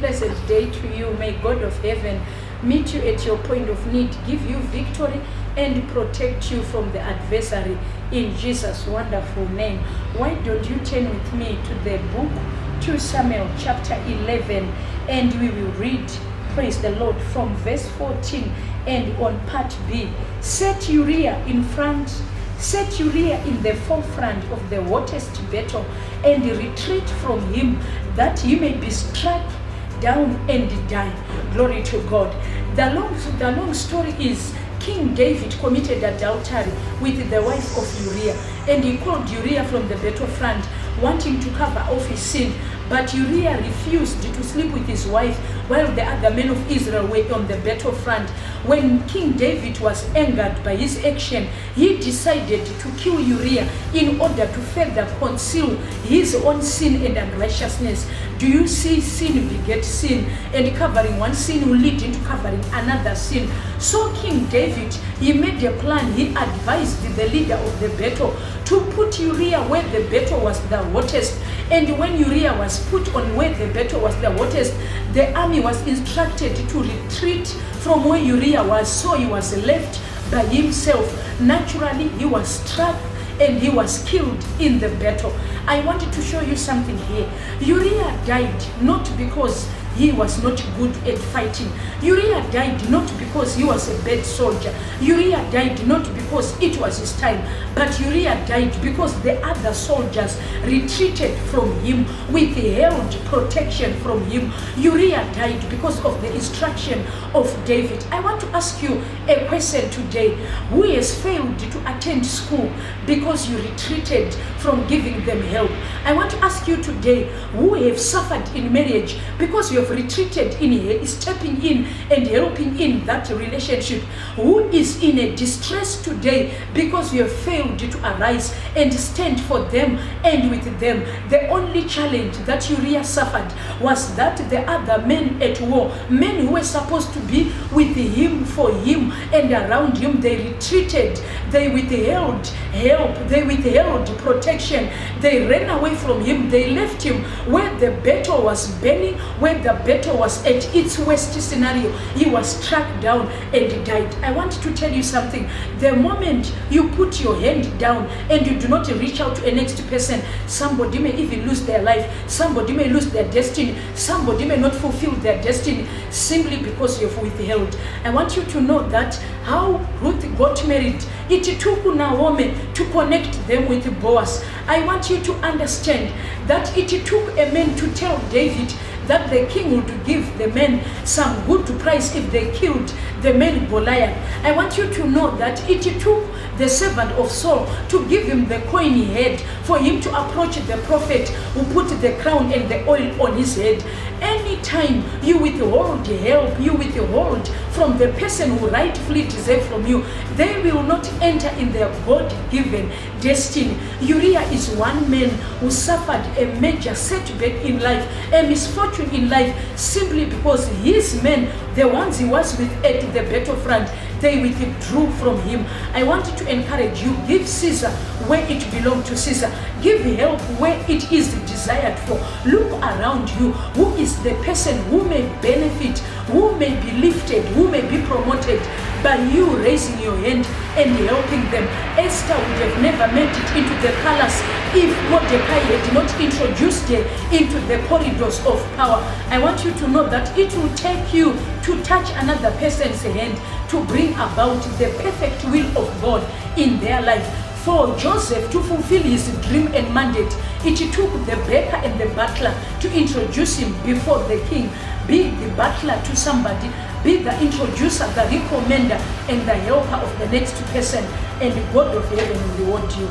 pleasant day to you. May God of heaven meet you at your point of need, give you victory, and protect you from the adversary in Jesus' wonderful name. Why don't you turn with me to the book 2 Samuel chapter 11, and we will read, praise the Lord, from verse 14 and on part B. Set Uriah in the forefront of the hottest battle, and retreat from him, that he may be struck down and die. Glory to God. The long story is, King David committed adultery with the wife of Uriah, and he called Uriah from the battlefront, wanting to cover off his sin. But Uriah refused to sleep with his wife while the other men of Israel were on the battlefront. When King David was angered by his action, he decided to kill Uriah in order to further conceal his own sin and unrighteousness. Do you see? Sin begets sin, and covering one sin will lead into covering another sin. So King David, he made a plan. He advised the leader of the battle to put Uriah where the battle was the hottest. And when Uriah was put on where the battle was the hottest, the army was instructed to retreat from where Uriah was, so he was left by himself. Naturally, he was struck and he was killed in the battle. I wanted to show you something here. Uriah died not because he was not good at fighting. Uriah died not because he was a bad soldier. Uriah died not because it was his time, but Uriah died because the other soldiers retreated from him, withheld protection from him. Uriah died because of the instruction of David. I want to ask you a question today. Who has failed to attend school because you retreated from giving them help? I want to ask you today, who have suffered in marriage because you have retreated in stepping in and helping in that relationship? Who is in a distress today because you have failed to arise and stand for them and with them? The only challenge that Uriah suffered was that the other men at war, men who were supposed to be with him, for him, and around him, they retreated. They withheld help. They withheld protection. They ran away from him. They left him where the battle was burning, where the battle was at its worst scenario. He was struck down and died. I want to tell you something. The moment you put your hand down and you do not reach out to a next person, somebody may even lose their life. Somebody may lose their destiny. Somebody may not fulfill their destiny simply because you have withheld. I want you to know that how Ruth got married, it took Naomi to connect them with Boaz. I want you to understand that it took a man to tell David that the king would give the men some good price if they killed the man Goliath. I want you to know that it took the servant of Saul to give him the coin he had for him to approach the prophet who put the crown and the oil on his head. Anytime you withhold help, you withhold from the person who rightfully deserves from you, they will not enter in their God-given destiny. Uriah is one man who suffered a major setback in life, a misfortune in life, simply because his men, the ones he was with at the battlefront, they withdrew from him. I want to encourage you, give Caesar where it belongs to Caesar. Give help where it is desired for. Look around you. Who is the person who may benefit, who may be lifted, who may be promoted by you raising your hand and helping them? Esther would have never made it into the palace if Mordecai had not introduced her into the corridors of power. I want you to know that it will take you to touch another person's hand to bring about the perfect will of God in their life. For Joseph to fulfill his dream and mandate, it took the baker and the butler to introduce him before the king. Be the butler to somebody, be the introducer, the recommender, and the helper of the next person, and the God of heaven will reward you.